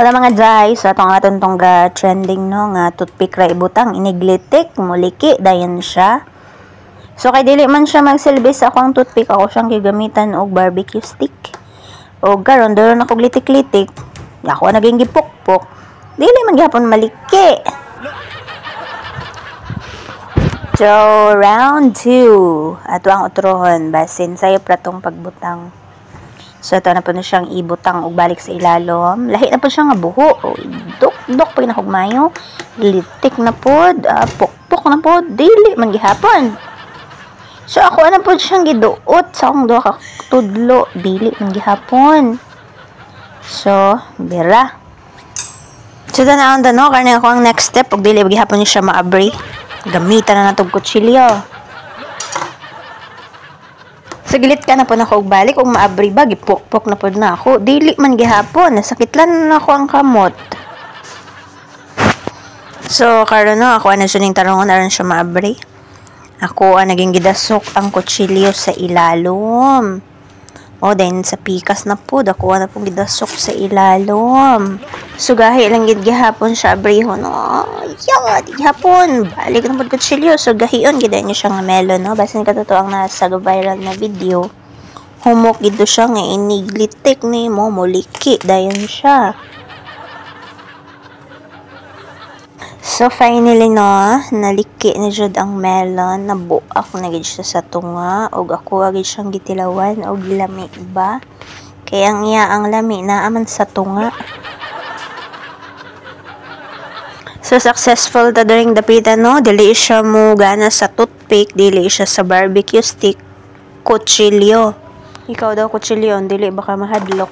Hala mga jay, so atong tong trending no nga toothpick ra ibutang iniglitik muliki dayon siya. So kay dili man siya magsilbi sa akong toothpick, ako siyang gigamitan og barbecue stick. O karon doon ako glitik-litik, ako naging gipukpok. Dili man gyapon maliki. So round 2, ato ang utrohon basin sayo pratong pagbutang. So, ito na po na siyang ibutang o balik sa ilalom. Lahi na po siya nga buho. O, dok pag nakugmayo. Litik na po. Pukpok na po. Dili, man gihapon. So, ako na po siyang giduot sa akong duha kakutudlo. Dili, man gihapon. So, bira. So, tanawang no, karne ako ang next step. Pag dili, gihapon niya siya maabri. Gamitan na natong kutsilyo. So, gilit ka na po na ako balik. Kung maabri ba, gipok-pok na po na ako. Dili man gihapon. Nasakitlan na ako ang kamot. So, karon no, ako na siya ning tarungon aron siya maabri. Ako naging gidasok ang kutsilyo sa ilalom. O, then sa pikas na po. Ako na pong gidasok sa ilalom. So, gahi lang gihapon siya abrihon. Oh, yeah, gihapon. Balik na po kutsilyo. So, gahiyon, gidayon niya siya nga melon, no? Basin ka totoo ang nasa viral na video. Humok gito siya nga iniglitik ni mo, muliki. Dayon siya. So, finally, no, naliki na jud ang melon. Nabuak na gid siya sa tunga. O, ako agad siyang gitilawan. O, gilami ba? Kaya ang iya ang lami na aman sa tunga. So, successful ta during dapitan, no? Dili siya mo gana sa toothpick, dili siya sa barbecue stick, kutsilyo. Ikaw daw kutsilyo, dili baka mahadlok.